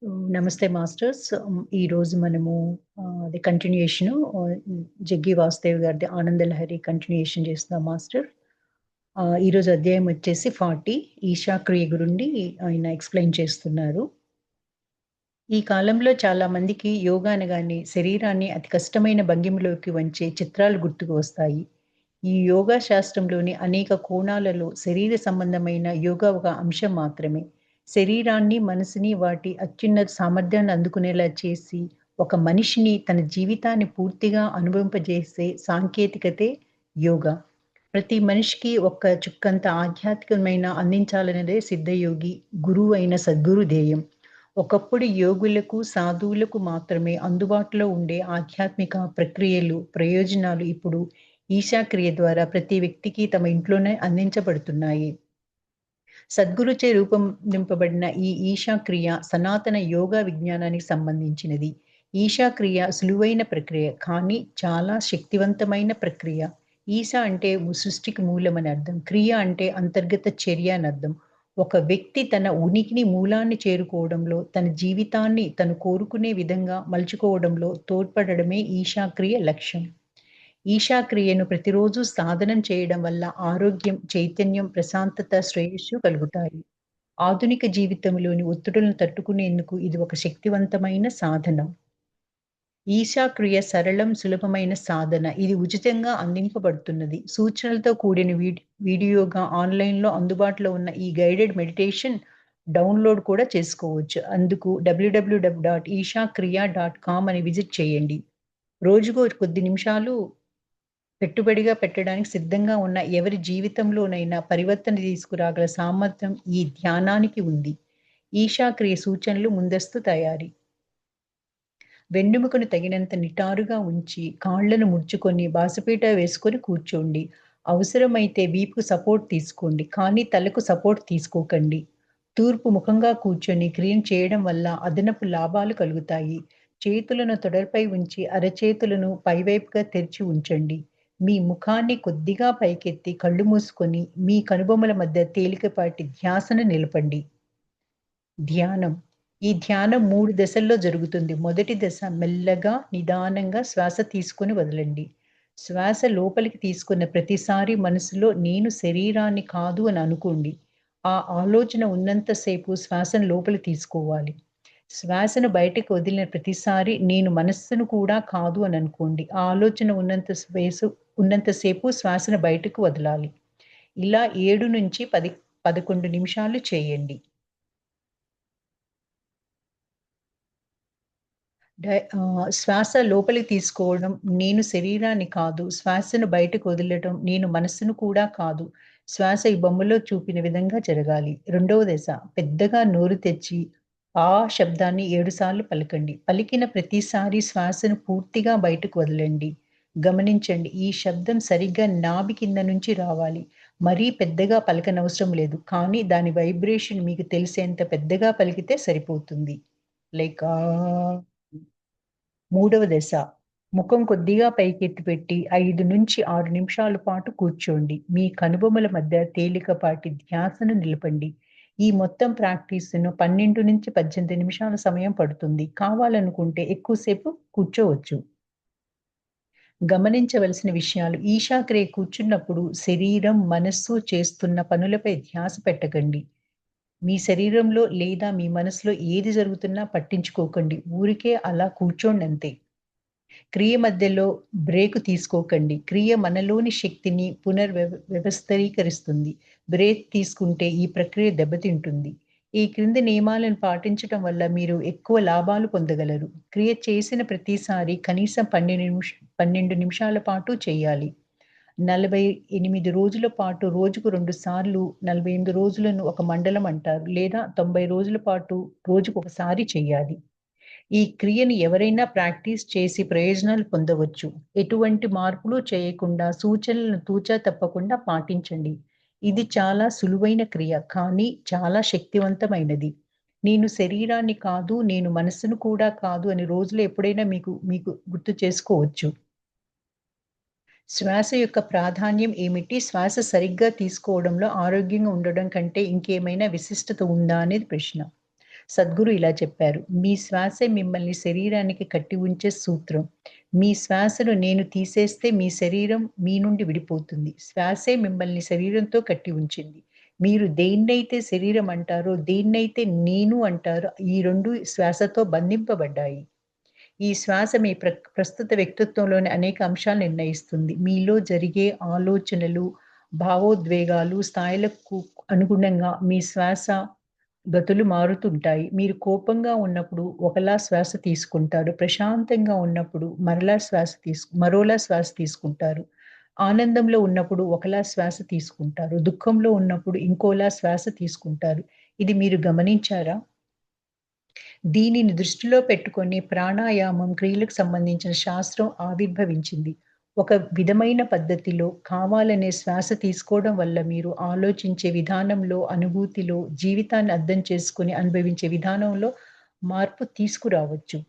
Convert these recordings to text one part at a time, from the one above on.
నమస్తే మాస్టర్స్. ఈరోజు మనము కంటిన్యూయేషను జగ్గి వాసుదేవ్ గారిది 'ఆనందలహరి' కంటిన్యూయేషన్ చేస్తున్నాం మాస్టర్. ఈరోజు అధ్యాయం వచ్చేసి 40 ఈశా క్రియ గురించి ఆయన ఎక్స్‌ప్లెయిన్ చేస్తున్నారు. ఈ కాలంలో చాలా మందికి యోగా అనగానే శరీరాన్ని అతి కష్టమైన భంగిమలోకి వంచే చిత్రాలు గుర్తుకు వస్తాయి. ఈ యోగా శాస్త్రంలోని అనేక కోణాలలో శరీర సంబంధమైన యోగా ఒక అంశం మాత్రమే. శరీరాన్ని, మనసుని వాటి అత్యున్నత సామర్థ్యాన్ని అందుకునేలా చేసి, ఒక మనిషిని తన జీవితాన్ని పూర్తిగా అనుభవింపజేసే సాంకేతికతే యోగా. ప్రతి మనిషికి ఒక్క చుక్కంత ఆధ్యాత్మికమైన అందించాలన్నదే సిద్ధయోగి, గురువు అయిన సద్గురు ధ్యేయం. ఒకప్పుడు యోగులకు, సాధువులకు మాత్రమే అందుబాటులో ఉండే ఆధ్యాత్మిక ప్రక్రియలు, ప్రయోజనాలు ఇప్పుడు ఈశా క్రియ ద్వారా ప్రతి వ్యక్తికి తమ ఇంట్లోనే అందించబడుతున్నాయి. సద్గురుచే రూపొందింపబడిన ఈ ఈశా క్రియ సనాతన యోగా విజ్ఞానానికి సంబంధించినది. ఈశా క్రియ సులువైన ప్రక్రియ, కానీ చాలా శక్తివంతమైన ప్రక్రియ. ఈశ అంటే సృష్టికి మూలమని అర్థం. క్రియ అంటే అంతర్గత చర్య అని అర్థం. ఒక వ్యక్తి తన ఉనికిని మూలాన్ని చేరుకోవడంలో, తన జీవితాన్ని తను కోరుకునే విధంగా మలుచుకోవడంలో తోడ్పడడమే ఈశా క్రియ లక్ష్యం. ఈశా క్రియను ప్రతిరోజు సాధనం చేయడం వల్ల ఆరోగ్యం, చైతన్యం, ప్రశాంతత, శ్రేయస్సు కలుగుతాయి. ఆధునిక జీవితంలోని ఒత్తిడులను తట్టుకునేందుకు ఇది ఒక శక్తివంతమైన సాధనం. ఈశా క్రియ సరళం, సులభమైన సాధన. ఇది ఉచితంగా అందింపబడుతున్నది. సూచనలతో కూడిన వీడియోగా ఆన్‌లైన్‌లో అందుబాటులో ఉన్న ఈ గైడెడ్ మెడిటేషన్ డౌన్‌లోడ్ కూడా చేసుకోవచ్చు. అందుకు www.ishakriya.com అని విజిట్ చేయండి. రోజుకో కొద్ది నిమిషాలు పెట్టుబడిగా పెట్టడానికి సిద్ధంగా ఉన్న ఎవరి జీవితంలోనైనా పరివర్తన తీసుకురాగల సామర్థ్యం ఈ ధ్యానానికి ఉంది. ఈశా క్రియ సూచనలు ముందస్తు తయారీ. వెన్నెముకను తగినంత నిటారుగా ఉంచి, కాళ్ళను ముడుచుకొని బాసిపీట వేసుకొని కూర్చోండి. అవసరమైతే వీపుకు సపోర్ట్ తీసుకోండి, కానీ తలకు సపోర్ట్ తీసుకోకండి. తూర్పు ముఖంగా కూర్చొని క్రియను చేయడం వల్ల అదనపు లాభాలు కలుగుతాయి. చేతులను తొడలపై ఉంచి అరచేతులను పైవైపుగా తెరిచి ఉంచండి. మీ ముఖాన్ని కొద్దిగా పైకెత్తి కళ్ళు మూసుకొని మీ కనుబొమ్మల మధ్య తేలికపాటి ధ్యాసను నిలపండి. ధ్యానం. ఈ ధ్యానం 3 దశల్లో జరుగుతుంది. మొదటి దశ మెల్లగా, నిదానంగా శ్వాస తీసుకొని వదలండి. శ్వాస లోపలికి తీసుకున్న ప్రతిసారి మనసులో నేను శరీరాన్ని కాదు అని అనుకోండి. ఆ ఆలోచన ఉన్నంత సేపు శ్వాసను లోపలికి తీసుకోవాలి. శ్వాసను బయటకు వదిలిన ప్రతిసారి నేను మనస్సును కూడా కాదు అని అనుకోండి. ఆ ఆలోచన ఉన్నంత సేపు శ్వాసను బయటకు వదలాలి. ఇలా 7-11 నిమిషాలు చేయండి. శ్వాస లోపలికి తీసుకోవడం నేను శరీరాన్ని కాదు. శ్వాసను బయటకు వదలటం నేను మనస్సును కూడా కాదు. శ్వాస ఈ బొమ్మలో చూపిన విధంగా జరగాలి. రెండవ దశ పెద్దగా నోరు తెరిచి ఆ శబ్దాన్ని 7 సార్లు పలకండి. పలికిన ప్రతిసారి శ్వాసను పూర్తిగా బయటకు వదలండి. గమనించండి, ఈ శబ్దం సరిగ్గా నాభి కింద నుంచి రావాలి. మరీ పెద్దగా పలకనవసరం లేదు, కానీ దాని వైబ్రేషన్ మీకు తెలిసేంత పెద్దగా పలికితే సరిపోతుంది. లైక్ మూడవ దశ ముఖం కొద్దిగా పైకెత్తి పెట్టి 5-6 నిమిషాల పాటు కూర్చోండి. మీ కనుబొమల మధ్య తేలికపాటి ధ్యాసను నిలపండి. ఈ మొత్తం ప్రాక్టీస్‌ను 12-18 నిమిషాల సమయం పడుతుంది. కావాలనుకుంటే ఎక్కువసేపు కూర్చోవచ్చు. గమనించవలసిన విషయాలు: ఈశా క్రియ కూర్చున్నప్పుడు శరీరం, మనస్సు చేస్తున్న పనులపై ధ్యాస పెట్టకండి. మీ శరీరంలో లేదా మీ మనసులో ఏది జరుగుతున్నా పట్టించుకోకండి. ఊరికే అలా కూర్చోండంతే. క్రియ మధ్యలో బ్రేకు తీసుకోకండి. క్రియ మనలోని శక్తిని వ్యవస్థీకరిస్తుంది. బ్రేక్ తీసుకుంటే ఈ ప్రక్రియ దెబ్బతింటుంది. ఈ క్రింది నియమాలను పాటించటం వల్ల మీరు ఎక్కువ లాభాలు పొందగలరు. క్రియ చేసిన ప్రతిసారి కనీసం 12 నిమిషాల పాటు చేయాలి. 48 రోజుల పాటు రోజుకు 2 సార్లు 48 రోజులను ఒక మండలం అంటారు. లేదా 90 రోజుల పాటు రోజుకొకసారి చేయాలి. ఈ క్రియను ఎవరైనా ప్రాక్టీస్ చేసి ప్రయోజనాలు పొందవచ్చు. ఎటువంటి మార్పులు చేయకుండా సూచనలను తూచా తప్పకుండా పాటించండి. ఇది చాలా సులువైన క్రియ, కానీ చాలా శక్తివంతమైనది. నేను శరీరాన్ని కాదు, నేను మనస్సును కూడా కాదు అని రోజులో ఎప్పుడైనా మీకు మీకు గుర్తు చేసుకోవచ్చు. శ్వాస యొక్క ప్రాధాన్యం ఏమిటి? శ్వాస సరిగ్గా తీసుకోవడంలో ఆరోగ్యంగా ఉండడం కంటే ఇంకేమైనా విశిష్టత ఉందా అనేది ప్రశ్న. సద్గురు ఇలా చెప్పారు. మీ శ్వాసే మిమ్మల్ని శరీరానికి కట్టి ఉంచే సూత్రం. మీ శ్వాసను నేను తీసేస్తే మీ శరీరం మీ నుండి విడిపోతుంది. శ్వాసే మిమ్మల్ని శరీరంతో కట్టి ఉంచింది. మీరు దేన్నైతే శరీరం అంటారో, దేన్నైతే నేను అంటారో ఈ 2 శ్వాసతో బంధింపబడ్డాయి. ఈ శ్వాస మీ ప్రస్తుత వ్యక్తిత్వంలోని అనేక అంశాలు నిర్ణయిస్తుంది. మీలో జరిగే ఆలోచనలు, భావోద్వేగాలు, స్థాయిలకు అనుగుణంగా మీ శ్వాస గతులు మారుతుంటాయి. మీరు కోపంగా ఉన్నప్పుడు ఒకలా శ్వాస తీసుకుంటారు. ప్రశాంతంగా ఉన్నప్పుడు మరోలా శ్వాస తీసుకుంటారు. ఆనందంలో ఉన్నప్పుడు ఒకలా శ్వాస తీసుకుంటారు. దుఃఖంలో ఉన్నప్పుడు ఇంకోలా శ్వాస తీసుకుంటారు. ఇది మీరు గమనించారా? దీనిని దృష్టిలో పెట్టుకొని ప్రాణాయామం క్రియలకు సంబంధించిన శాస్త్రం ఆవిర్భవించింది. ఒక విధమైన పద్ధతిలో కావాలనే శ్వాస తీసుకోవడం వల్ల మీరు ఆలోచించే విధానంలో, అనుభూతిలో, జీవితాన్ని అర్థం చేసుకొని అనుభవించే విధానంలో మార్పు తీసుకురావచ్చు.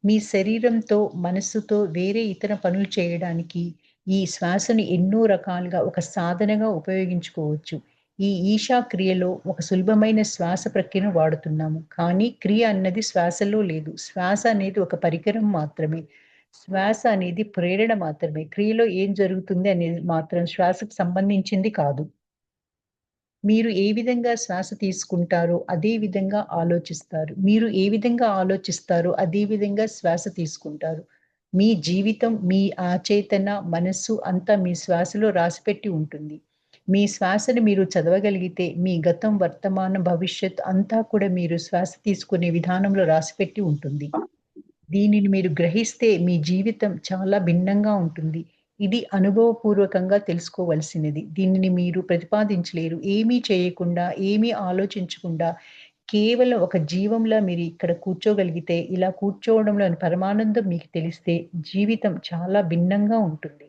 మీ శరీరంతో, మనస్సుతో వేరే ఇతర పనులు చేయడానికి ఈ శ్వాసను ఎన్నో రకాలుగా ఒక సాధనగా ఉపయోగించుకోవచ్చు. ఈ ఈషా క్రియలో ఒక సులభమైన శ్వాస ప్రక్రియను వాడుతున్నాము. కానీ క్రియ అన్నది శ్వాసలో లేదు. శ్వాస అనేది ఒక పరికరం మాత్రమే. శ్వాస అనేది ప్రేరణ మాత్రమే. క్రియలో ఏం జరుగుతుంది అనేది మాత్రం శ్వాసకు సంబంధించింది కాదు. మీరు ఏ విధంగా శ్వాస తీసుకుంటారో, అదే విధంగా ఆలోచిస్తారు. మీరు ఏ విధంగా ఆలోచిస్తారో, అదే విధంగా శ్వాస తీసుకుంటారు. మీ జీవితం, మీ ఆచేతన, మనస్సు అంతా మీ శ్వాసలో రాసిపెట్టి ఉంటుంది. మీ శ్వాసను మీరు చదవగలిగితే, మీ గతం, వర్తమానం, భవిష్యత్ అంతా కూడా మీరు శ్వాస తీసుకునే విధానంలో రాసిపెట్టి ఉంటుంది. దీనిని మీరు గ్రహిస్తే మీ జీవితం చాలా భిన్నంగా ఉంటుంది. ఇది అనుభవపూర్వకంగా తెలుసుకోవలసినది. దీనిని మీరు ప్రతిపాదించలేరు. ఏమీ చేయకుండా, ఏమీ ఆలోచించకుండా కేవలం ఒక జీవంలా మీరు ఇక్కడ కూర్చోగలిగితే, ఇలా కూర్చోవడంలోని పరమానందం మీకు తెలిస్తే జీవితం చాలా భిన్నంగా ఉంటుంది.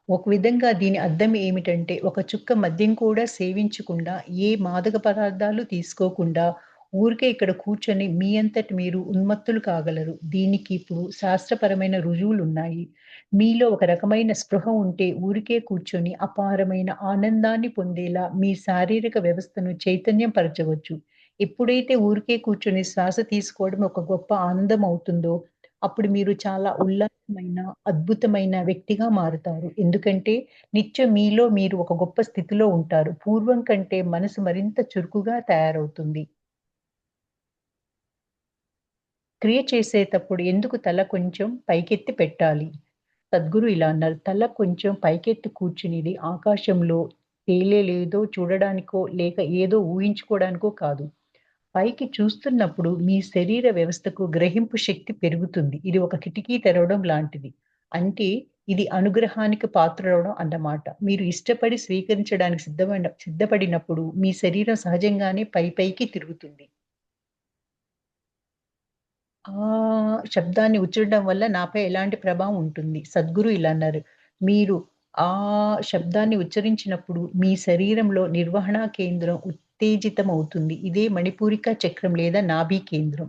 ఒక విధంగా దీని అర్థం ఏమిటంటే, ఒక చుక్క మద్యం కూడా సేవించకుండా, ఏ మాదక పదార్థాలు తీసుకోకుండా, ఊరికే ఇక్కడ కూర్చొని మీ అంతట మీరు ఉన్మత్తులు కాగలరు. దీనికి ఇప్పుడు శాస్త్రపరమైన రుజువులున్నాయి. మీలో ఒక రకమైన స్పృహ ఉంటే ఊరికే కూర్చొని అపారమైన ఆనందాన్ని పొందేలా మీ శారీరక వ్యవస్థను చైతన్యం పరచవచ్చు. ఎప్పుడైతే ఊరికే కూర్చొని శ్వాస తీసుకోవడం ఒక గొప్ప ఆనందం అవుతుందో, అప్పుడు మీరు చాలా ఉల్లాసమైన, అద్భుతమైన వ్యక్తిగా మారుతారు. ఎందుకంటే నిత్యం మీలో మీరు ఒక గొప్ప స్థితిలో ఉంటారు. పూర్వం కంటే మనసు మరింత చురుకుగా తయారవుతుంది. క్రియ చేసేటప్పుడు ఎందుకు తల కొంచెం పైకెత్తి పెట్టాలి? సద్గురు ఇలా అన్నారు. తల కొంచెం పైకెత్తి కూర్చునేది ఆకాశంలో తేలేలేదో చూడడానికో, లేక ఏదో ఊహించుకోవడానికో కాదు. పైకి చూస్తున్నప్పుడు మీ శరీర వ్యవస్థకు గ్రహింపు శక్తి పెరుగుతుంది. ఇది ఒక కిటికీ తెరవడం లాంటిది. అంటే ఇది అనుగ్రహానికి పాత్రులవడం అన్నమాట. మీరు ఇష్టపడి స్వీకరించడానికి సిద్ధపడినప్పుడు మీ శరీరం సహజంగానే పైకి తిరుగుతుంది. శబ్దాన్ని ఉచ్చరించడం వల్ల నాపై ఎలాంటి ప్రభావం ఉంటుంది? సద్గురు ఇలా అన్నారు. మీరు ఆ శబ్దాన్ని ఉచ్చరించినప్పుడు మీ శరీరంలో నిర్వహణా కేంద్రం ఉత్తేజితమవుతుంది. ఇదే మణిపూరిక చక్రం లేదా నాభి కేంద్రం.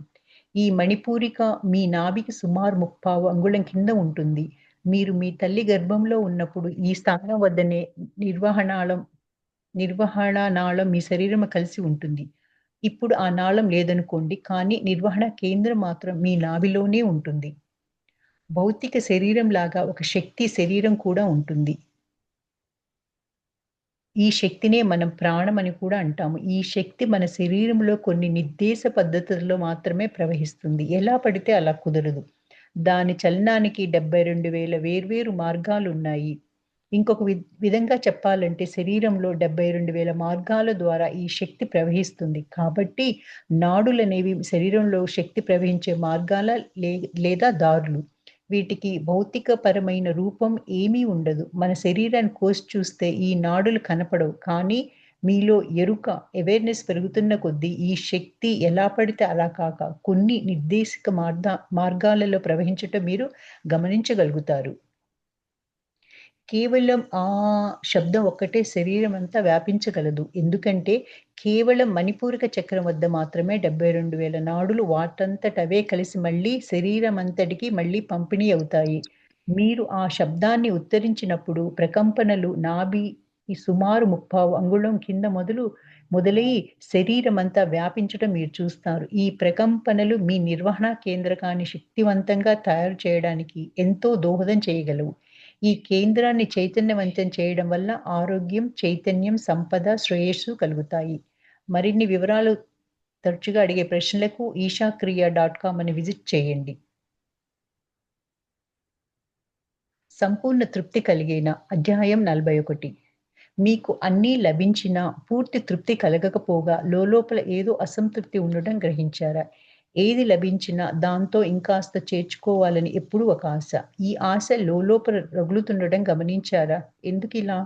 ఈ మణిపూరిక మీ నాభికి సుమారు 35 అంగుళం కింద ఉంటుంది. మీరు మీ తల్లి గర్భంలో ఉన్నప్పుడు ఈ స్థానం వద్దనే నిర్వహణాళం నిర్వహణ నాళం మీ శరీరం కలిసి ఉంటుంది. ఇప్పుడు ఆ నాళం లేదనుకోండి. కానీ నిర్వహణ కేంద్రం మాత్రం మీ నాభిలోనే ఉంటుంది. భౌతిక శరీరం లాగా ఒక శక్తి శరీరం కూడా ఉంటుంది. ఈ శక్తినే మనం ప్రాణం అని కూడా అంటాము. ఈ శక్తి మన శరీరంలో కొన్ని నిర్దేశ పద్ధతుల్లో మాత్రమే ప్రవహిస్తుంది. ఎలా పడితే అలా కుదరదు. దాని చలనానికి 72,000 వేర్వేరు మార్గాలున్నాయి. ఇంకొక విధంగా చెప్పాలంటే శరీరంలో 72,000 మార్గాల ద్వారా ఈ శక్తి ప్రవహిస్తుంది. కాబట్టి నాడులనేవి శరీరంలో శక్తి ప్రవహించే మార్గాల లే లేదా దారులు. వీటికి భౌతికపరమైన రూపం ఏమీ ఉండదు. మన శరీరాన్ని కోసి చూస్తే ఈ నాడులు కనపడవు. కానీ మీలో ఎరుక, అవేర్‌నెస్ పెరుగుతున్న కొద్దీ ఈ శక్తి ఎలా పడితే అలా కాక కొన్ని నిర్దేశిక మార్గాలలో ప్రవహించటం మీరు గమనించగలుగుతారు. కేవలం శబ్దం ఒక్కటే శరీరమంతా వ్యాపించగలదు. ఎందుకంటే కేవలం మణిపూరక చక్రం వద్ద మాత్రమే 72,000 నాడులు వాటంతట అవే కలిసి మళ్ళీ శరీరమంతటికి మళ్ళీ పంపిణీ అవుతాయి. మీరు ఆ శబ్దాన్ని ఉచ్చరించినప్పుడు ప్రకంపనలు ఈ సుమారు 30 అంగుళం కింద మొదలై శరీరమంతా వ్యాపించటం మీరు చూస్తారు. ఈ ప్రకంపనలు మీ నిర్వహణ కేంద్రకాన్ని శక్తివంతంగా తయారు చేయడానికి ఎంతో దోహదం చేయగలవు. ఈ కేంద్రాన్ని చైతన్యవంతం చేయడం వల్ల ఆరోగ్యం, చైతన్యం, సంపద, శ్రేయస్సు కలుగుతాయి. మరిన్ని వివరాలు తరచుగా అడిగే ప్రశ్నలకు ishaakriya.com అని విజిట్ చేయండి. సంపూర్ణ తృప్తి కలిగిన అధ్యాయం 41. మీకు అన్నీ లభించినా పూర్తి తృప్తి కలగకపోగా లోలోపల ఏదో అసంతృప్తి ఉండటం గ్రహించారా? ఏది లభించినా దాంతో ఇంకాస్త చేర్చుకోవాలని ఎప్పుడూ ఒక ఆశ. ఈ ఆశ లోలోపల రగులుతుండడం గమనించారా? ఎందుకిలా?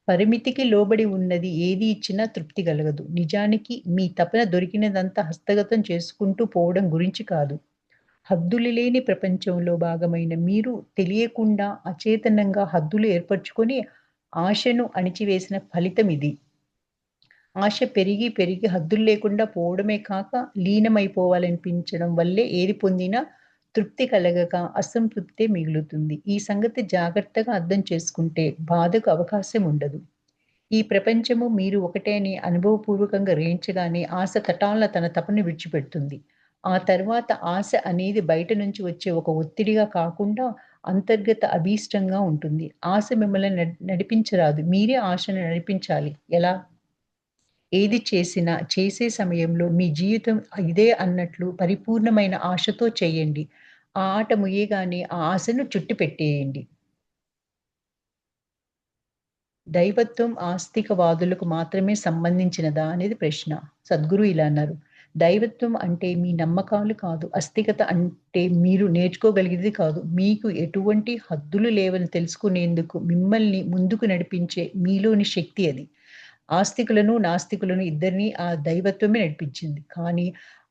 పరిమితికి లోబడి ఉన్నది ఏది ఇచ్చినా తృప్తి కలగదు. నిజానికి మీ తపన దొరికినదంతా హస్తగతం చేసుకుంటూ పోవడం గురించి కాదు. హద్దులు లేని ప్రపంచంలో భాగమైన మీరు తెలియకుండా అచేతనంగా హద్దులు ఏర్పరచుకొని ఆశను అణిచివేసిన ఫలితమిది. ఆశ పెరిగి పెరిగి హద్దులు లేకుండా పోవడమే కాక లీనమైపోవాలనిపించడం వల్లే ఏది పొందినా తృప్తి కలగక అసంతృప్తే మిగులుతుంది. ఈ సంగతి జాగ్రత్తగా అర్థం చేసుకుంటే బాధకు అవకాశం ఉండదు. ఈ ప్రపంచము మీరు ఒకటే అని అనుభవపూర్వకంగా గ్రహించగానే ఆశ తటాల్న తన తపన విడిచిపెడుతుంది. ఆ తర్వాత ఆశ అనేది బయట నుంచి వచ్చే ఒక ఒత్తిడిగా కాకుండా అంతర్గత అభీష్టంగా ఉంటుంది. ఆశ మిమ్మల్ని నడిపించరాదు. మీరే ఆశను నడిపించాలి. ఎలా? ఏది చేసినా చేసే సమయంలో మీ జీవితం ఇదే అన్నట్లు పరిపూర్ణమైన ఆశతో చేయండి. ఆ ఆట ముగియగానే ఆ ఆశను చుట్టిపెట్టేయండి. దైవత్వం ఆస్తికవాదులకు మాత్రమే సంబంధించినదా అనేది ప్రశ్న. సద్గురు ఇలా అన్నారు. దైవత్వం అంటే మీ నమ్మకాలు కాదు. ఆస్తికత అంటే మీరు నేర్చుకోగలిగేది కాదు. మీకు ఎటువంటి హద్దులు లేవని తెలుసుకునేందుకు మిమ్మల్ని ముందుకు నడిపించే మీలోని శక్తి అది. ఆస్తికులను, నాస్తికులను ఇద్దరిని ఆ దైవత్వమే నడిపించింది. కానీ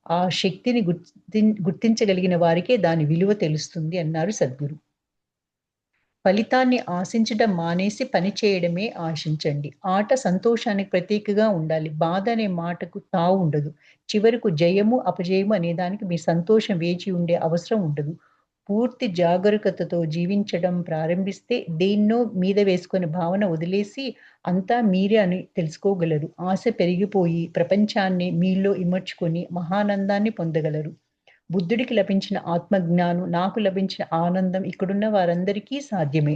ఆ శక్తిని గుర్తించగలిగిన వారికే దాని విలువ తెలుస్తుంది అన్నారు సద్గురు. ఫలితాన్ని ఆశించడం మానేసి పని చేయడమే ఆశించండి. ఆట సంతోషానికి ప్రతీకగా ఉండాలి. బాధ అనే మాటకు తావు ఉండదు. చివరకు జయము, అపజయము అనేదానికి మీ సంతోషం వేచి ఉండే అవసరం ఉండదు. పూర్తి జాగరూకతతో జీవించడం ప్రారంభిస్తే దేన్నో మీద వేసుకునే భావన వదిలేసి అంతా మీరే అని తెలుసుకోగలరు. ఆశ పెరిగిపోయి ప్రపంచాన్ని మీలో ఇమర్చుకొని మహానందాన్ని పొందగలరు. బుద్ధుడికి లభించిన ఆత్మజ్ఞానం, నాకు లభించిన ఆనందం ఇక్కడున్న వారందరికీ సాధ్యమే.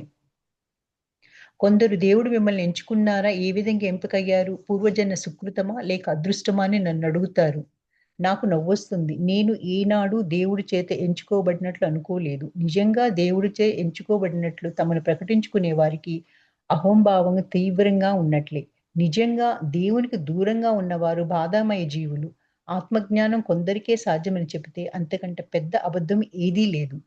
కొందరు దేవుడు మిమ్మల్ని ఎంచుకున్నారా? ఏ విధంగా ఎంపికయ్యారు? పూర్వజన్మ సుకృతమా? లేక అదృష్టమా అని నన్నడుగుతారు. నాకు నవ్వొస్తుంది. నేను ఏనాడు దేవుడి చేత ఎంచుకోబడినట్లు అనుకోలేదు. నిజంగా దేవుడిచే ఎంచుకోబడినట్లు తమను ప్రకటించుకునే వారికి అహంభావం తీవ్రంగా ఉన్నట్లే. నిజంగా దేవునికి దూరంగా ఉన్నవారు బాధామయ జీవులు. ఆత్మజ్ఞానం కొందరికే సాధ్యమని చెబితే అంతకంటే పెద్ద అబద్ధం ఏదీ లేదు.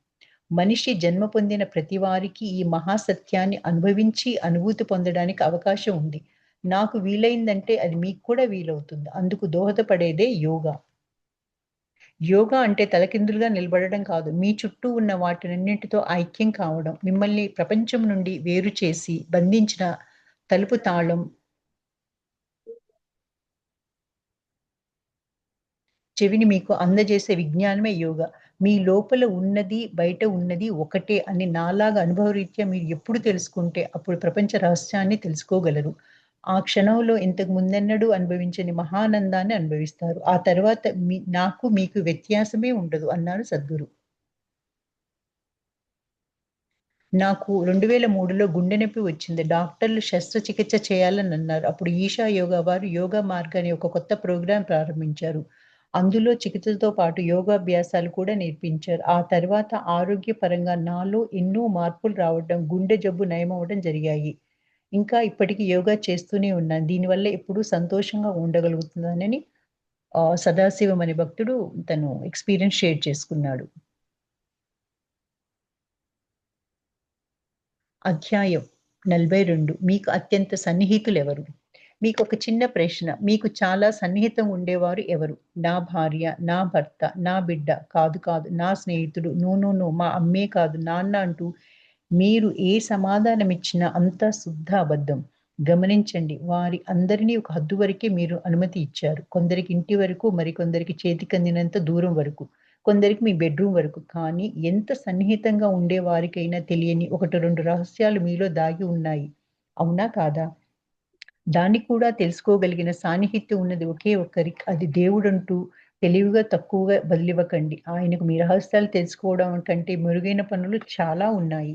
మనిషి జన్మ పొందిన ప్రతి వారికి ఈ మహాసత్యాన్ని అనుభవించి అనుభూతి పొందడానికి అవకాశం ఉంది. నాకు వీలైందంటే అది మీకు కూడా వీలవుతుంది. అందుకు దోహదపడేదే యోగా. యోగా అంటే తలకిందులుగా నిలబడడం కాదు. మీ చుట్టూ ఉన్న వాటినన్నింటితో ఐక్యం కావడం. మిమ్మల్ని ప్రపంచం నుండి వేరు చేసి బంధించిన తలుపు తాళం చెవిని మీకు అందజేసే విజ్ఞానమే యోగా. మీ లోపల ఉన్నది, బయట ఉన్నది ఒకటే అని నాలాగా అనుభవరీత్యా మీరు ఎప్పుడు తెలుసుకుంటే అప్పుడు ప్రపంచ రహస్యాన్ని తెలుసుకోగలరు. ఆ క్షణంలో ఇంతకు ముందెన్నడూ అనుభవించని మహానందాన్ని అనుభవిస్తారు. ఆ తర్వాత నాకు మీకు వ్యత్యాసమే ఉండదు అన్నారు సద్గురు. నాకు 2003లో గుండె నొప్పి వచ్చింది. డాక్టర్లు శస్త్రచికిత్స చేయాలనన్నారు. అప్పుడు ఈషా యోగా వారు యోగా మార్గ్ అనే ఒక కొత్త ప్రోగ్రామ్ ప్రారంభించారు. అందులో చికిత్సతో పాటు యోగాభ్యాసాలు కూడా నేర్పించారు. ఆ తర్వాత ఆరోగ్యపరంగా నాలో ఎన్నో మార్పులు రావడం, గుండె జబ్బు నయమవ్వడం జరిగాయి. ఇంకా ఇప్పటికి యోగా చేస్తూనే ఉన్నాను. దీనివల్ల ఎప్పుడూ సంతోషంగా ఉండగలుగుతున్నానని సదాశివం అనే భక్తుడు తను ఎక్స్‌పీరియన్స్ షేర్ చేసుకున్నాడు. అధ్యాయం 42. మీకు అత్యంత సన్నిహితులెవరు? మీకొక చిన్న ప్రశ్న. మీకు చాలా సన్నిహితంగా ఉండేవారు ఎవరు? నా భార్య, నా భర్త, నా బిడ్డ. కాదు, కాదు. నా స్నేహితుడు. No, no, no. మా అమ్మే కాదు, నాన్న అంటూ మీరు ఏ సమాధానమిచ్చినా అంతా శుద్ధ అబద్ధం. గమనించండి. వారి అందరినీ ఒక హద్దు వరకే మీరు అనుమతి ఇచ్చారు. కొందరికి ఇంటి వరకు, మరికొందరికి చేతికందినంత దూరం వరకు. కొందరికి మీ బెడ్‌రూమ్ వరకు. కానీ ఎంత సన్నిహితంగా ఉండేవారికైనా తెలియని 1, 2 రహస్యాలు మీలో దాగి ఉన్నాయి. అవునా కాదా? దాన్ని కూడా తెలుసుకోగలిగిన సాన్నిహిత్యం ఉన్నది ఒకే ఒక్కరికి. అది దేవుడంటూ తెలివిగా తక్కువగా బదులివ్వకండి. ఆయనకు మీ రహస్యాలు తెలుసుకోవడం కంటే మెరుగైన పనులు చాలా ఉన్నాయి.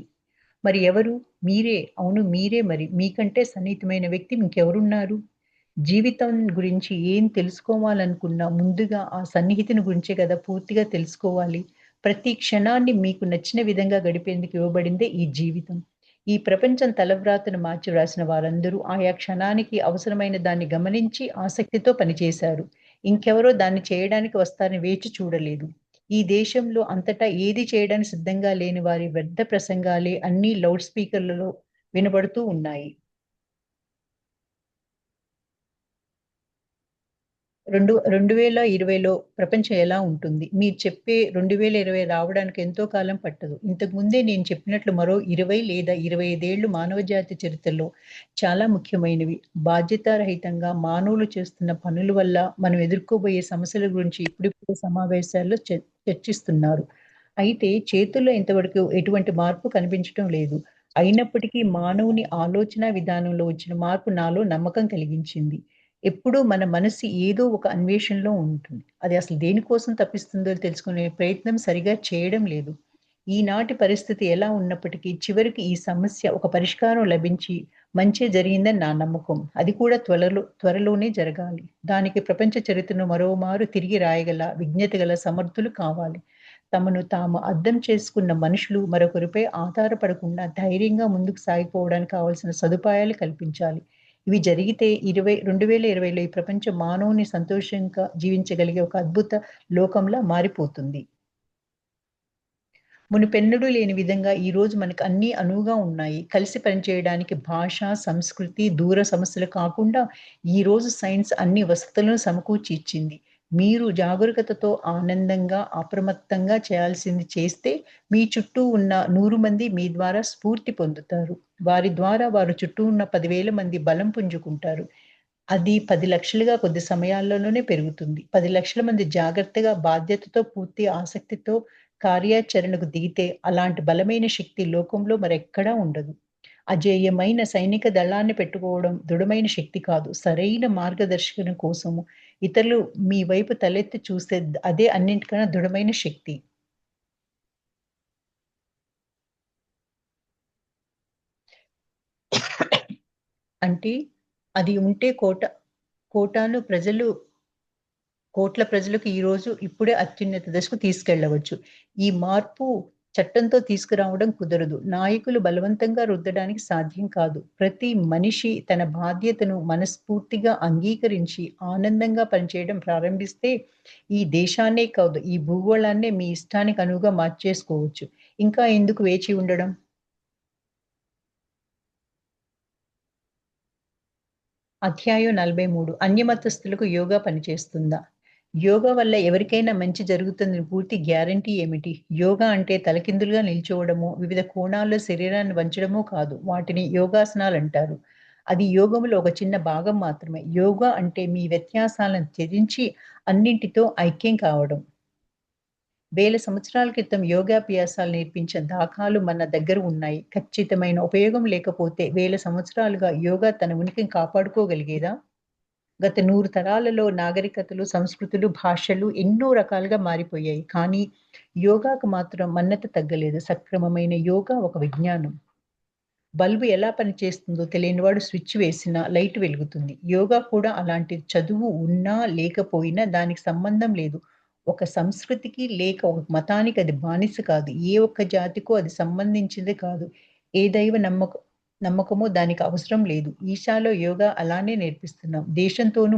మరి ఎవరు? మీరే. అవును మీరే మరి. మీకంటే సన్నిహితమైన వ్యక్తి ఇంకెవరున్నారు? జీవితం గురించి ఏం తెలుసుకోవాలనుకున్నా ముందుగా ఆ సన్నిహితుని గురించే కదా పూర్తిగా తెలుసుకోవాలి. ప్రతి క్షణాన్ని మీకు నచ్చిన విధంగా గడిపేందుకు ఇవ్వబడిందే ఈ జీవితం. ఈ ప్రపంచం తలవ్రాతను మార్చి వ్రాసిన వారందరూ ఆయా క్షణానికి అవసరమైన దాన్ని గమనించి ఆసక్తితో పనిచేశారు. ఇంకెవరో దాన్ని చేయడానికి వస్తారని వేచి చూడలేదు. ఈ దేశంలో అంతటా ఏది చేయడానికి సిద్ధంగా లేని వారి వ్యర్థ ప్రసంగాలే అన్నీ లౌడ్ స్పీకర్‌లలో వినబడుతూ ఉన్నాయి. 2020లో ప్రపంచం ఎలా ఉంటుంది? మీరు చెప్పే 2020 రావడానికి ఎంతో కాలం పట్టదు. ఇంతకు ముందే నేను చెప్పినట్లు మరో 20 లేదా 25 ఏళ్లు మానవజాతి చరిత్రలో చాలా ముఖ్యమైనవి. బాధ్యతారహితంగా మానవులు చేస్తున్న పనుల వల్ల మనం ఎదుర్కోబోయే సమస్యల గురించి ఇప్పుడిప్పుడే సమావేశాల్లో చర్చిస్తున్నారు. అయితే చేతుల్లో ఇంతవరకు ఎటువంటి మార్పు కనిపించటం లేదు. అయినప్పటికీ మానవుని ఆలోచన విధానంలో వచ్చిన మార్పు నాలో నమ్మకం కలిగించింది. ఎప్పుడూ మన మనసు ఏదో ఒక అన్వేషణలో ఉంటుంది. అది అసలు దేనికోసం తప్పిస్తుందో తెలుసుకునే ప్రయత్నం సరిగా చేయడం లేదు. ఈనాటి పరిస్థితి ఎలా ఉన్నప్పటికీ చివరికి ఈ సమస్య ఒక పరిష్కారం లభించి మంచే జరిగిందని నా నమ్మకం. అది కూడా త్వరలోనే జరగాలి. దానికి ప్రపంచ చరిత్రను మరోమారు తిరిగి రాయగల విజ్ఞత గల సమర్థులు కావాలి. తమను తాము అర్థం చేసుకున్న మనుషులు మరొకరిపై ఆధారపడకుండా ధైర్యంగా ముందుకు సాగిపోవడానికి కావాల్సిన సదుపాయాలు కల్పించాలి. ఇవి జరిగితే 2020లో ఈ ప్రపంచం మానవుని సంతోషంగా జీవించగలిగే ఒక అద్భుత లోకంలా మారిపోతుంది. మునుపెన్నడూ లేని విధంగా ఈరోజు మనకు అన్నీ అనువుగా ఉన్నాయి. కలిసి పనిచేయడానికి భాష, సంస్కృతి, దూర సమస్యలు కాకుండా ఈరోజు సైన్స్ అన్ని వసతులను సమకూర్చి ఇచ్చింది. మీరు జాగరూకతతో ఆనందంగా, అప్రమత్తంగా చేయాల్సింది చేస్తే మీ చుట్టూ ఉన్న 100 మంది మీ ద్వారా స్ఫూర్తి పొందుతారు. వారి ద్వారా వారి చుట్టూ ఉన్న 10,000 మంది బలం పుంజుకుంటారు. అది 10,00,000గా కొద్ది సమయాల్లోనే పెరుగుతుంది. 10,00,000 మంది జాగ్రత్తగా, బాధ్యతతో, పూర్తి ఆసక్తితో కార్యాచరణకు దిగితే అలాంటి బలమైన శక్తి లోకంలో మరెక్కడా ఉండదు. అజేయమైన సైనిక దళాన్ని పెట్టుకోవడం దృఢమైన శక్తి కాదు. సరైన మార్గదర్శకం కోసము ఇతరులు మీ వైపు తలెత్తి చూస్తే అదే అన్నింటికన్నా దృఢమైన శక్తి. అంటే అది ఉంటే కోటాను ప్రజలు కోట్ల ప్రజలకు ఈరోజు ఇప్పుడే అత్యున్నత దశకు తీసుకెళ్లవచ్చు. ఈ మార్పు చట్టంతో తీసుకురావడం కుదరదు. నాయకులు బలవంతంగా రుద్దడానికి సాధ్యం కాదు. ప్రతి మనిషి తన బాధ్యతను మనస్ఫూర్తిగా అంగీకరించి ఆనందంగా పనిచేయడం ప్రారంభిస్తే ఈ దేశాన్నే కాదు, ఈ భూగోళాన్నే మీ ఇష్టానికి అనువుగా మార్చేసుకోవచ్చు. ఇంకా ఎందుకు వేచి ఉండడం? అధ్యాయం 43 అన్యమతస్థులకు యోగా పనిచేస్తుందా? యోగా వల్ల ఎవరికైనా మంచి జరుగుతుందని పూర్తి గ్యారంటీ ఏమిటి? యోగా అంటే తలకిందులుగా నిల్చోవడమో, వివిధ కోణాల్లో శరీరాన్ని వంచడమో కాదు. వాటిని యోగాసనాలంటారు. అది యోగములో ఒక చిన్న భాగం మాత్రమే. యోగా అంటే మీ వ్యత్యాసాలను త్యజించి అన్నింటితో ఐక్యం కావడం. వేల సంవత్సరాల క్రితం యోగాభ్యాసాలు నేర్పించిన దాఖలాలు మన దగ్గర ఉన్నాయి. ఖచ్చితమైన ఉపయోగం లేకపోతే వేల సంవత్సరాలుగా యోగా తన ఉనికిని కాపాడుకోగలిగేదా? గత 100 తరాలలో నాగరికతలు, సంస్కృతులు, భాషలు ఎన్నో రకాలుగా మారిపోయాయి. కానీ యోగాకు మాత్రం మన్నత తగ్గలేదు. సక్రమమైన యోగా ఒక విజ్ఞానం. బల్బు ఎలా పనిచేస్తుందో తెలియనివాడు స్విచ్ వేసినా లైట్ వెలుగుతుంది. యోగా కూడా అలాంటిది. చదువు ఉన్నా, లేకపోయినా దానికి సంబంధం లేదు. ఒక సంస్కృతికి లేక ఒక మతానికి అది బానిస కాదు. ఏ ఒక్క జాతికో అది సంబంధించింది కాదు. ఏ దైవ నమ్మకమో దానికి అవసరం లేదు. ఈషాలో యోగా అలానే నేర్పిస్తున్నాం. దేశంతోనూ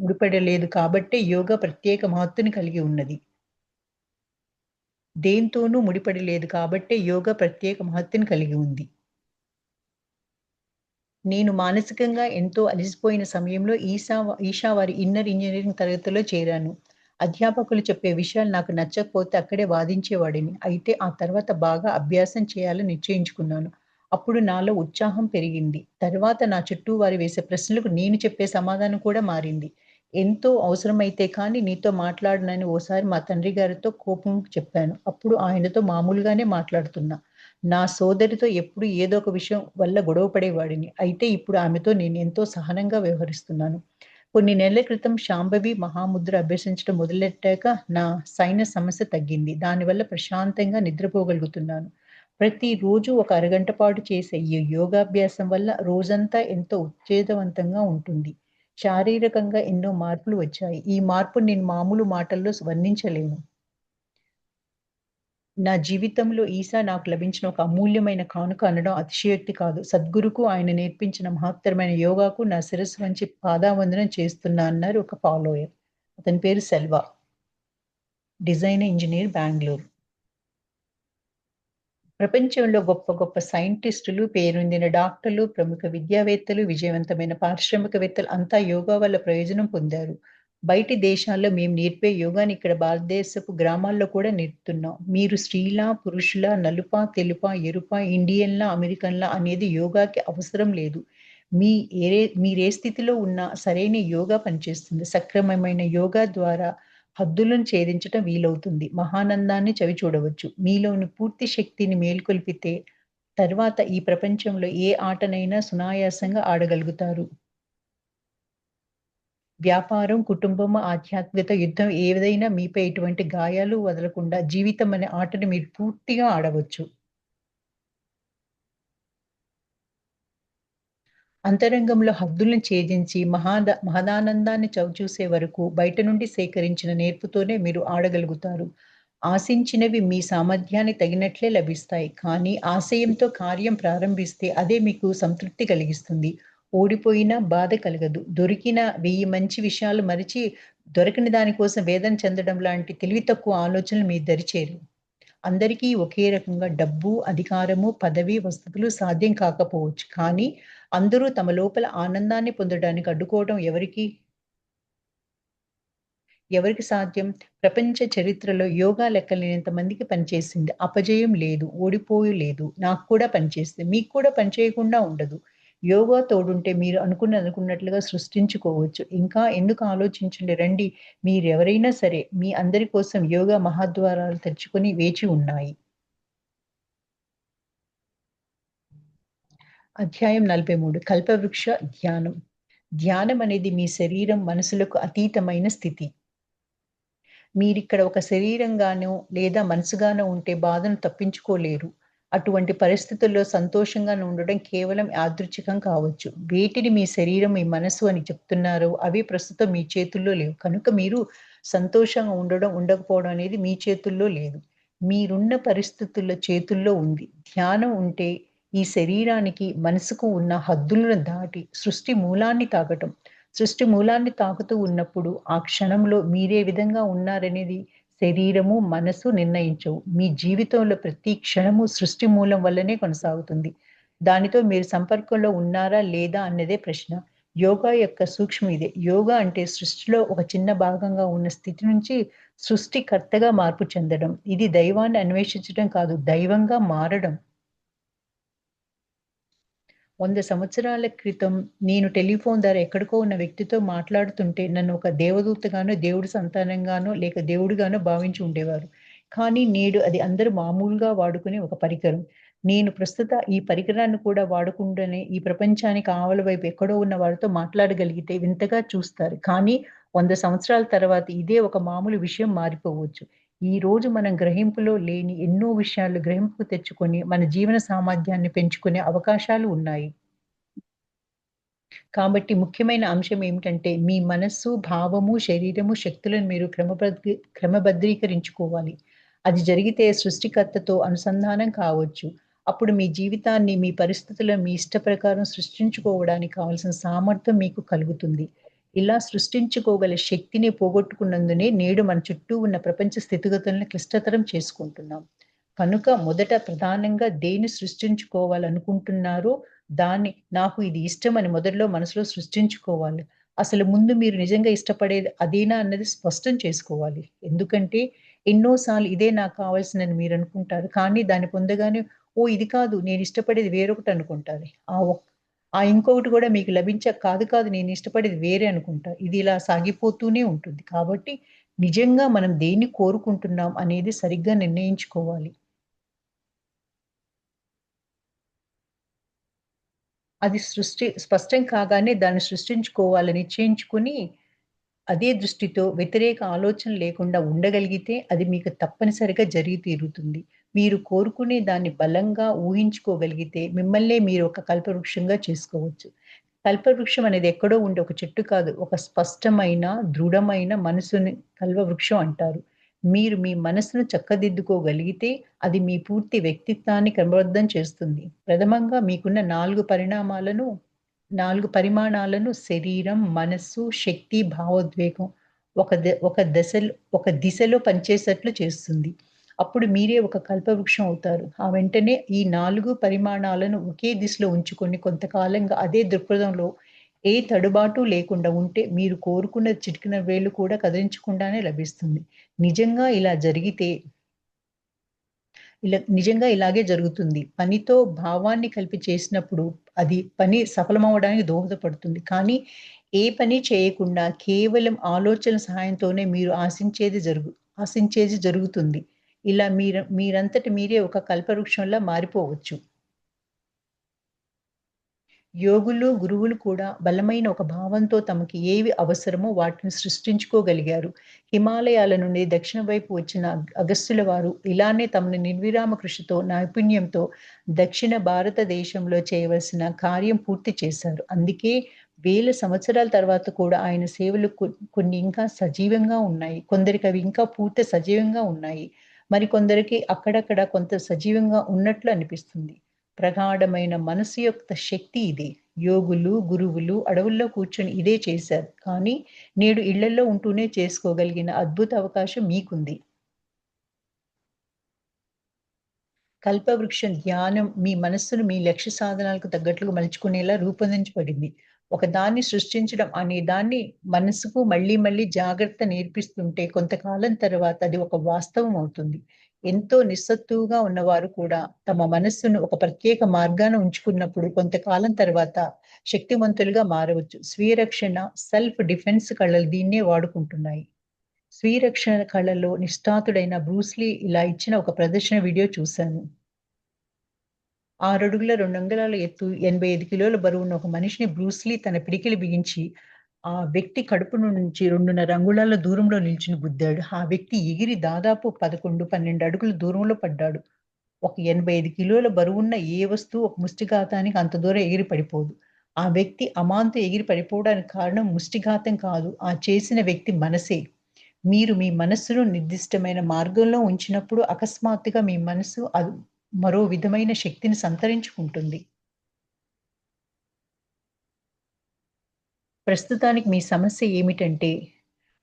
ముడిపడలేదు కాబట్టే యోగా ప్రత్యేక మహత్తుని కలిగి ఉన్నది. దేనితోనూ ముడిపడి కాబట్టే యోగా ప్రత్యేక మహత్తుని కలిగి ఉంది. నేను మానసికంగా ఎంతో అలసిపోయిన సమయంలో ఈషా వారి ఇన్నర్ ఇంజినీరింగ్ తరగతిలో చేరాను. అధ్యాపకులు చెప్పే విషయాలు నాకు నచ్చకపోతే అక్కడే వాదించేవాడిని. అయితే ఆ తర్వాత బాగా అభ్యాసం చేయాలని నిశ్చయించుకున్నాను. అప్పుడు నాలో ఉత్సాహం పెరిగింది. తర్వాత నా చుట్టూ వారు వేసే ప్రశ్నలకు నేను చెప్పే సమాధానం కూడా మారింది. ఎంతో అవసరమైతే కానీ నీతో మాట్లాడనని ఓసారి మా తండ్రి గారితో కోపం చెప్పాను. అప్పుడు ఆయనతో మామూలుగానే మాట్లాడుతున్నా. నా సోదరితో ఎప్పుడు ఏదో ఒక విషయం వల్ల గొడవ పడేవాడిని. అయితే ఇప్పుడు ఆమెతో నేను ఎంతో సహనంగా వ్యవహరిస్తున్నాను. కొన్ని నెలల క్రితం శాంభవి మహాముద్ర అభ్యసించడం మొదలెట్టాక నా సైనస్ సమస్య తగ్గింది. దానివల్ల ప్రశాంతంగా నిద్రపోగలుగుతున్నాను. ప్రతిరోజు ఒక అరగంట పాటు చేసే ఈ యోగాభ్యాసం వల్ల రోజంతా ఎంతో ఉత్తేజవంతంగా ఉంటుంది. శారీరకంగా ఎన్నో మార్పులు వచ్చాయి. ఈ మార్పుని నేను మామూలు మాటల్లో వర్ణించలేను. నా జీవితంలో ఈసా నాకు లభించిన ఒక అమూల్యమైన కానుక అనడం అతిశయోక్తి కాదు. సద్గురుకు ఆయన నేర్పించిన మహత్తరమైన యోగాకు నా శిరస్సు వంచి పాదావందనం చేస్తున్నా అన్నారు ఒక ఫాలోయర్. అతని పేరు సెల్వ. Design engineer Bengaluru. ప్రపంచంలో గొప్ప గొప్ప సైంటిస్టులు, పేరొందిన డాక్టర్లు, ప్రముఖ విద్యావేత్తలు, విజయవంతమైన పారిశ్రామికవేత్తలు అంతా యోగా వల్ల ప్రయోజనం పొందారు. బయటి దేశాల్లో మేము నేర్పే యోగాని ఇక్కడ భారతదేశపు గ్రామాల్లో కూడా నేర్పుతున్నాం. మీరు స్త్రీలా, పురుషులా, నలుపా, తెలుపా, ఎరుపా, ఇండియన్‌లా, అమెరికన్‌లా అనేది యోగాకి అవసరం లేదు. మీరే స్థితిలో ఉన్నా సరైన యోగా పనిచేస్తుంది. సక్రమమైన యోగా ద్వారా హద్దులను ఛేదించటం వీలవుతుంది. మహానందాన్ని చవిచూడవచ్చు. మీలోని పూర్తి శక్తిని మేల్కొల్పితే తర్వాత ఈ ప్రపంచంలో ఏ ఆటనైనా సునాయాసంగా ఆడగలుగుతారు. వ్యాపారం, కుటుంబం, ఆధ్యాత్మికత, యుద్ధం ఏదైనా మీపై ఎటువంటి గాయాలు వదలకుండా జీవితం అనే ఆటని మీరు పూర్తిగా ఆడవచ్చు. అంతరంగంలో హద్దులను ఛేదించి మహదానందాన్ని చవిచూసే వరకు బయట నుండి సేకరించిన నేర్పుతోనే మీరు ఆడగలుగుతారు. ఆశించినవి మీ సామర్థ్యానికి తగినట్లే లభిస్తాయి. కానీ ఆశయంతో కార్యం ప్రారంభిస్తే అదే మీకు సంతృప్తి కలిగిస్తుంది. ఓడిపోయినా బాధ కలగదు. దొరికిన 1000 మంచి విషయాలు మరిచి దొరకని దాని కోసం వేదన చెందడం లాంటి తెలివి తక్కువ ఆలోచనలు మీ దరి చేరవు. అందరికీ ఒకే రకంగా డబ్బు, అధికారము, పదవి, వసతులు సాధ్యం కాకపోవచ్చు. కానీ అందరూ తమ లోపల ఆనందాన్ని పొందడానికి అడ్డుకోవడం ఎవరికి సాధ్యం? ప్రపంచ చరిత్రలో యోగా లెక్కలేనంత మందికి పనిచేసింది. అపజయం లేదు, ఓడిపోయి లేదు. నాకు కూడా పనిచేసింది. మీకు కూడా పనిచేయకుండా ఉండదు. యోగా తోడుంటే మీరు అనుకున్నట్లుగా సృష్టించుకోవచ్చు. ఇంకా ఎందుకు ఆలోచించండి రండి. మీరెవరైనా సరే మీ అందరి కోసం యోగా మహాద్వారాలు తెరుచుకొని వేచి ఉన్నాయి. అధ్యాయం 43 కల్పవృక్ష ధ్యానం. ధ్యానం అనేది మీ శరీరం, మనసులకు అతీతమైన స్థితి. మీరిక్కడ ఒక శరీరంగానో లేదా మనసుగానో ఉంటే బాధను తప్పించుకోలేరు. అటువంటి పరిస్థితుల్లో సంతోషంగాను ఉండడం కేవలం యాదృచ్ఛికం కావచ్చు. వేటిని మీ శరీరం, మీ మనసు అని చెప్తున్నారో అవి ప్రస్తుతం మీ చేతుల్లో లేవు. కనుక మీరు సంతోషంగా ఉండడం, ఉండకపోవడం అనేది మీ చేతుల్లో లేదు. మీరున్న పరిస్థితుల చేతుల్లో ఉంది. ధ్యానం ఉంటే ఈ శరీరానికి, మనసుకు ఉన్న హద్దులను దాటి సృష్టి మూలాన్ని తాకటం. సృష్టి మూలాన్ని తాకుతూ ఉన్నప్పుడు ఆ క్షణంలో మీరే విధంగా ఉన్నారనేది శరీరము, మనసు నిర్ణయించవు. మీ జీవితంలో ప్రతి క్షణము సృష్టి మూలం వల్లనే కొనసాగుతుంది. దానితో మీరు సంపర్కంలో ఉన్నారా? లేదా? అన్నదే ప్రశ్న. యోగా యొక్క సూక్ష్మం ఇదే. యోగా అంటే సృష్టిలో ఒక చిన్న భాగంగా ఉన్న స్థితి నుంచి సృష్టికర్తగా మార్పు చెందడం. ఇది దైవాన్ని అన్వేషించడం కాదు, దైవంగా మారడం. 100 సంవత్సరాల క్రితం నేను టెలిఫోన్ ద్వారా ఎక్కడికో ఉన్న వ్యక్తితో మాట్లాడుతుంటే నన్ను ఒక దేవదూతగానో, దేవుడి సంతానంగానో, లేక దేవుడిగానో భావించి ఉండేవారు. కానీ నేడు అది అందరూ మామూలుగా వాడుకునే ఒక పరికరం. నేను ప్రస్తుత ఈ పరికరాన్ని కూడా వాడకుండానే ఈ ప్రపంచానికి ఆవల వైపు ఎక్కడో ఉన్న వారితో మాట్లాడగలిగితే వింతగా చూస్తారు. కానీ 100 సంవత్సరాల తర్వాత ఇదే ఒక మామూలు విషయం మారిపోవచ్చు. ఈరోజు మనం గ్రహింపులో లేని ఎన్నో విషయాలు గ్రహింపుకు తెచ్చుకొని మన జీవన సామర్థ్యాన్ని పెంచుకునే అవకాశాలు ఉన్నాయి. కాబట్టి ముఖ్యమైన అంశం ఏమిటంటే, మీ మనస్సు, భావము, శరీరము, శక్తులను మీరు క్రమబద్ధీకరించుకోవాలి. అది జరిగితే సృష్టికర్తతో అనుసంధానం కావచ్చు. అప్పుడు మీ జీవితాన్ని, మీ పరిస్థితులను మీ ఇష్ట ప్రకారం సృష్టించుకోవడానికి కావాల్సిన సామర్థ్యం మీకు కలుగుతుంది. ఇలా సృష్టించుకోగల శక్తిని పోగొట్టుకున్నందునే నేడు మన చుట్టూ ఉన్న ప్రపంచ స్థితిగతులను క్లిష్టతరం చేసుకుంటున్నాం. కనుక మొదట ప్రధానంగా దేన్ని సృష్టించుకోవాలనుకుంటున్నారో దాన్ని నాకు ఇది ఇష్టమని మొదట్లో మనసులో సృష్టించుకోవాలి. అసలు ముందు మీరు నిజంగా ఇష్టపడేది అదేనా అన్నది స్పష్టం చేసుకోవాలి. ఎందుకంటే ఎన్నో సార్లు ఇదే నాకు కావాల్సిందని మీరనుకుంటారు. కానీ దాన్ని పొందగానే ఓహ్! ఇది కాదు నేను ఇష్టపడేది వేరొకటి అనుకుంటారు. ఆ ఇంకొకటి గూడా మీకు కాదు కాదు నేను ఇష్టపడేది వేరే అనుకుంటా. ఇది ఇలా సాగిపోతూనే ఉంటుంది. కాబట్టి నిజంగా మనం దేన్ని కోరుకుంటున్నాం అనేది సరిగ్గా నిర్ణయించుకోవాలి. అది స్పష్టం కాగానే దాన్ని సృష్టించుకోవాలని నిశ్చయించుకొని, అదే దృష్టితో వ్యతిరేక ఆలోచన లేకుండా ఉండగలిగితే అది మీకు తప్పనిసరిగా జరిగి తీరుతుంది. మీరు కోరుకునే దాన్ని బలంగా ఊహించుకోగలిగితే మిమ్మల్నే మీరు ఒక కల్పవృక్షంగా చేసుకోవచ్చు. కల్పవృక్షం అనేది ఎక్కడో ఉండే ఒక చెట్టు కాదు. ఒక స్పష్టమైన, దృఢమైన మనసుని కల్పవృక్షం అంటారు. మీరు మీ మనసును చక్కదిద్దుకోగలిగితే అది మీ పూర్తి వ్యక్తిత్వాన్ని క్రమబద్ధం చేస్తుంది. ప్రథమంగా మీకున్న 4 పరిమాణాలను శరీరం, మనస్సు, శక్తి, భావోద్వేగం ఒక దిశలో పనిచేసేట్లు చేస్తుంది. అప్పుడు మీరే ఒక కల్పవృక్షం అవుతారు. ఆ వెంటనే ఈ 4 పరిమాణాలను ఒకే దిశలో ఉంచుకొని కొంతకాలంగా అదే దృక్పథంలో ఏ తడుబాటు లేకుండా ఉంటే మీరు కోరుకున్న చిటికెన వేలు కూడా కదిలించకుండానే లభిస్తుంది. నిజంగా ఇలా జరిగితే నిజంగా ఇలాగే జరుగుతుంది. పనితో భావాన్ని కలిపి చేసినప్పుడు అది పని సఫలమవ్వడానికి దోహదపడుతుంది. కానీ ఏ పని చేయకుండా కేవలం ఆలోచనల సహాయంతోనే మీరు ఆశించేది జరుగుతుంది. ఇలా మీరంతట మీరే ఒక కల్పవృక్షంలా మారిపోవచ్చు. యోగులు, గురువులు కూడా బలమైన ఒక భావంతో తమకి ఏవి అవసరమో వాటిని సృష్టించుకోగలిగారు. హిమాలయాల నుండి దక్షిణ వైపు వచ్చిన అగస్త్యుల వారు ఇలానే తమని నిర్విరామ కృషితో, నైపుణ్యంతో దక్షిణ భారతదేశంలో చేయవలసిన కార్యం పూర్తి చేశారు. అందుకే వేల సంవత్సరాల తర్వాత కూడా ఆయన సేవలు కొన్ని ఇంకా సజీవంగా ఉన్నాయి. కొందరికి అవి ఇంకా పూర్తి సజీవంగా ఉన్నాయి. మరికొందరికి అక్కడక్కడ కొంత సజీవంగా ఉన్నట్లు అనిపిస్తుంది. ప్రగాఢమైన మనసు యొక్క శక్తి ఇది. యోగులు, గురువులు అడవుల్లో కూర్చొని ఇదే చేశారు. కానీ నేడు ఇళ్లల్లో ఉంటూనే చేసుకోగలిగిన అద్భుత అవకాశం మీకుంది. కల్పవృక్షం ధ్యానం మీ మనస్సును మీ లక్ష్య సాధనాలకు తగ్గట్లుగా మలుచుకునేలా రూపొందించబడింది. ఒకదాన్ని సృష్టించడం అనే దాన్ని మనసుకు మళ్ళీ మళ్ళీ జాగ్రత్త నేర్పిస్తుంటే కొంతకాలం తర్వాత అది ఒక వాస్తవం అవుతుంది. ఎంతో నిస్సత్తువగా ఉన్నవారు కూడా తమ మనస్సును ఒక ప్రత్యేక మార్గాన ఉంచుకున్నప్పుడు కొంతకాలం తర్వాత శక్తివంతులుగా మారవచ్చు. స్వీయ రక్షణ, సెల్ఫ్ డిఫెన్స్ కళలు దీన్నే వాడుకుంటున్నాయి. స్వీయ రక్షణ కళలో నిష్ణాతుడైన బ్రూస్లీ ఇలా ఇచ్చిన ఒక ప్రదర్శన వీడియో చూశాను. 6 అడుగుల 2 అంగుళాల ఎత్తు, 85 కిలోల బరువున్న ఒక మనిషిని బ్రూస్లీ తన పిడికిలి బిగించి, ఆ వ్యక్తి కడుపు నుంచి 2.5 అంగుళాల దూరంలో నిల్చొని గుద్దాడు. ఆ వ్యక్తి ఎగిరి దాదాపు 11, 12 అడుగుల దూరంలో పడ్డాడు. ఒక 85 కిలోల బరువున్న ఏ వస్తువు ఒక ముష్టిఘాతానికి అంత దూరం ఎగిరి పడిపోదు. ఆ వ్యక్తి అమాంతం ఎగిరి పడిపోవడానికి కారణం ముష్టిఘాతం కాదు, ఆ చేసిన వ్యక్తి మనసే. మీరు మీ మనస్సును నిర్దిష్టమైన మార్గంలో ఉంచినప్పుడు అకస్మాత్తుగా మీ మనసు మరో విధమైన శక్తిని సంతరించుకుంటుంది. ప్రస్తుతానికి మీ సమస్య ఏమిటంటే,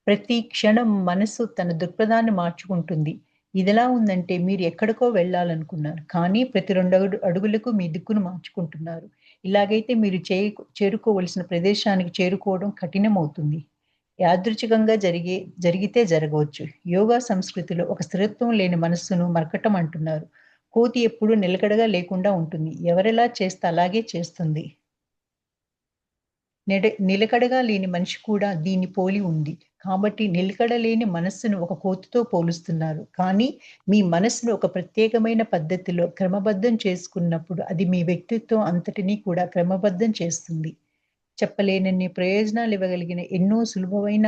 ప్రతి క్షణం మనసు తన దృక్పథాన్ని మార్చుకుంటుంది. ఇదెలా ఉందంటే మీరు ఎక్కడికో వెళ్ళాలనుకున్నారు. కానీ ప్రతి 2 అడుగులకు మీ దిక్కును మార్చుకుంటున్నారు. ఇలాగైతే మీరు చేరుకోవలసిన ప్రదేశానికి చేరుకోవడం కఠినమవుతుంది. యాదృచ్ఛికంగా జరిగితే జరగవచ్చు. యోగా సంస్కృతిలో ఒక స్థిరత్వం లేని మనస్సును మరకటం అంటున్నారు. కోతి ఎప్పుడూ నిలకడగా లేకుండా ఉంటుంది. ఎవరెలా చేస్తే అలాగే చేస్తుంది. నిలకడగా లేని మనిషి కూడా దీన్ని పోలి ఉంది. కాబట్టి నిలకడ లేని మనస్సును ఒక కోతితో పోలుస్తున్నారు. కానీ మీ మనస్సును ఒక ప్రత్యేకమైన పద్ధతిలో క్రమబద్ధం చేసుకున్నప్పుడు అది మీ వ్యక్తిత్వం అంతటిని కూడా క్రమబద్ధం చేస్తుంది. చెప్పలేనన్ని ప్రయోజనాలివ్వగలిగిన ఎన్నో సులభమైన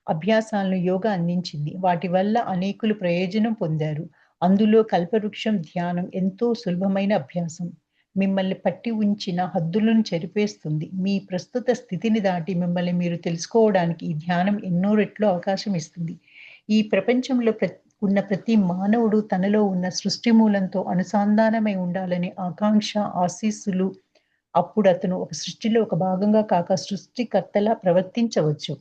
అభ్యాసాలను యోగా అందించింది. వాటి వల్ల అనేకులు ప్రయోజనం పొందారు. అందులో కల్పవృక్షం ధ్యానం ఎంతో సులభమైన అభ్యాసం. మిమ్మల్ని పట్టి ఉంచిన హద్దులను చెరిపేస్తుంది. మీ ప్రస్తుత స్థితిని దాటి మిమ్మల్ని మీరు తెలుసుకోవడానికి ఈ ధ్యానం ఎన్నో రెట్లు అవకాశం ఇస్తుంది. ఈ ప్రపంచంలో ఉన్న ప్రతి మానవుడు తనలో ఉన్న సృష్టి మూలంతో అనుసంధానమై ఉండాలనే ఆకాంక్ష, ఆశీస్సులు అప్పుడు అతను ఒక సృష్టిలో ఒక భాగంగా కాక సృష్టికర్తలా ప్రవర్తించవచ్చు.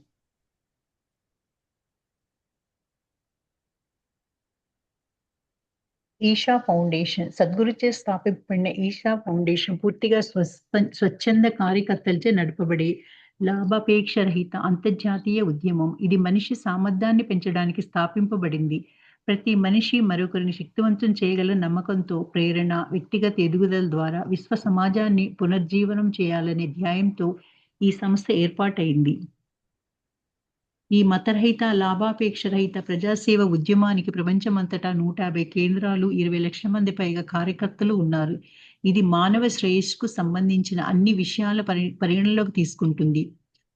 ఈషా ఫౌండేషన్ సద్గురుచే స్థాపింపబడిన ఈషా ఫౌండేషన్ పూర్తిగా స్వచ్ఛంద కార్యకర్తలచే నడపబడే లాభాపేక్ష రహిత అంతర్జాతీయ ఉద్యమం. ఇది మనిషి సామర్థ్యాన్ని పెంచడానికి స్థాపింపబడింది. ప్రతి మనిషి మరొకరిని శక్తివంతం చేయగల నమ్మకంతో, ప్రేరణ, వ్యక్తిగత ఎదుగుదల ద్వారా విశ్వ సమాజాన్ని పునర్జీవనం చేయాలనే ధ్యేయంతో ఈ సంస్థ ఏర్పాటైంది. ఈ మతరహిత, లాభాపేక్ష రహిత ప్రజాసేవ ఉద్యమానికి ప్రపంచమంతటా 150 కేంద్రాలు, 20 లక్షల మంది పైగా కార్యకర్తలు ఉన్నారు. ఇది మానవ శ్రేయస్సుకు సంబంధించిన అన్ని విషయాల పరిగణలోకి తీసుకుంటుంది.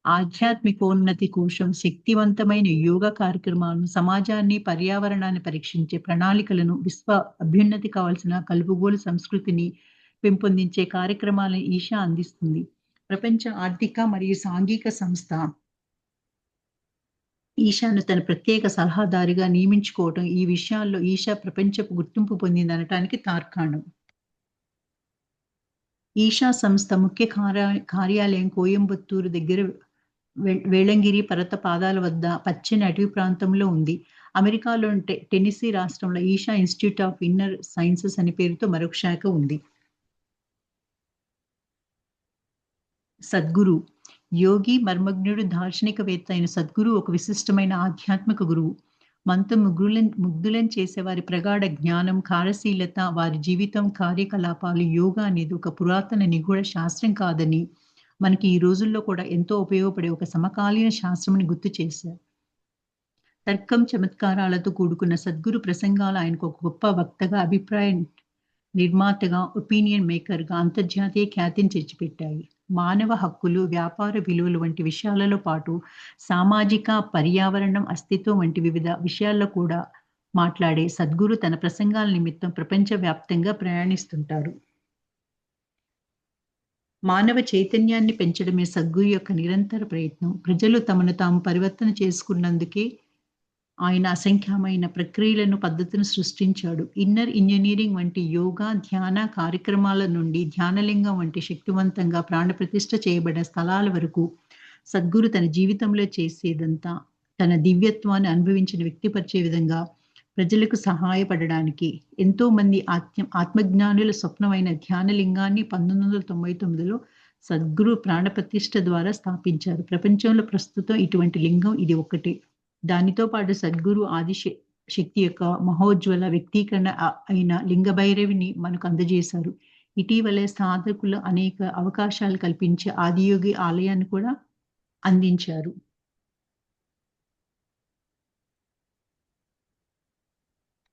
ఆధ్యాత్మికోన్నతి కోసం శక్తివంతమైన యోగా కార్యక్రమాలను, సమాజాన్ని, పర్యావరణాన్ని పరీక్షించే ప్రణాళికలను, విశ్వ అభ్యున్నతి కావాల్సిన కలుపుగోలు సంస్కృతిని పెంపొందించే కార్యక్రమాలను ఈషా అందిస్తుంది. ప్రపంచ ఆర్థిక మరియు సాంఘిక సంస్థ ఈషాను తన ప్రత్యేక సలహాదారుగా నియమించుకోవటం ఈ విషయాల్లో ఈషా ప్రపంచపు గుర్తింపు పొందిందనటానికి తార్కాణం. ఈషా సంస్థ ముఖ్య కార్యాలయం కోయంబత్తూరు దగ్గర వేళంగిరి పర్వత పాదాల వద్ద పచ్చని అటవీ ప్రాంతంలో ఉంది. అమెరికాలోని టెన్నెసీ రాష్ట్రంలో Isha institute of inner sciences అనే పేరుతో మరొక శాఖ ఉంది. సద్గురు యోగి, మర్మజ్ఞుడు, దార్శనికవేత్త అయిన సద్గురు ఒక విశిష్టమైన ఆధ్యాత్మిక గురువు. మనతో ముగ్ధులను చేసే వారి ప్రగాఢ జ్ఞానం, కార్యశీలత, వారి జీవితం, కార్యకలాపాలు, యోగా అనేది ఒక పురాతన నిగూఢ శాస్త్రం కాదని మనకి ఈ రోజుల్లో కూడా ఎంతో ఉపయోగపడే ఒక సమకాలీన శాస్త్రమని గుర్తు చేశారు. తర్కం, చమత్కారాలతో కూడుకున్న సద్గురు ప్రసంగాలు ఆయనకు ఒక గొప్ప వక్తగా, అభిప్రాయ నిర్మాతగా, ఒపీనియన్ మేకర్గా అంతర్జాతీయ ఖ్యాతిని తెచ్చిపెట్టాయి. మానవ హక్కులు, వ్యాపార విలువలు వంటి విషయాలలో పాటు సామాజిక, పర్యావరణం, అస్తిత్వం వంటి వివిధ విషయాల్లో కూడా మాట్లాడే సద్గురు తన ప్రసంగాల నిమిత్తం ప్రపంచవ్యాప్తంగా ప్రయాణిస్తుంటారు. మానవ చైతన్యాన్ని పెంచడమే సద్గురు యొక్క నిరంతర ప్రయత్నం. ప్రజలు తమను తాము పరివర్తన చేసుకున్నందుకే ఆయన అసంఖ్యమైన ప్రక్రియలను, పద్ధతులను సృష్టించాడు. ఇన్నర్ ఇంజనీరింగ్ వంటి యోగా, ధ్యాన కార్యక్రమాల నుండి ధ్యానలింగం వంటి శక్తివంతంగా ప్రాణప్రతిష్ఠ చేయబడిన స్థలాల వరకు సద్గురు తన జీవితంలో చేసేదంతా తన దివ్యత్వాన్ని అనుభవించిన వ్యక్తిపరిచే విధంగా ప్రజలకు సహాయపడడానికి ఎంతో మంది ఆత్మజ్ఞానుల స్వప్నమైన ధ్యానలింగాన్ని 1999లో సద్గురు ప్రాణప్రతిష్ఠ ద్వారా స్థాపించారు. ప్రపంచంలో ప్రస్తుతం ఇటువంటి లింగం ఇది ఒక్కటే. దానితో పాటు సద్గురు ఆదిశక్తి యొక్క మహోజ్వల వ్యక్తీకరణ అయిన లింగభైరవిని మనకు అందజేశారు. ఇటీవలే సాధకులు అనేక అవకాశాలు కల్పించే ఆదియోగి ఆలయాన్ని కూడా అందించారు.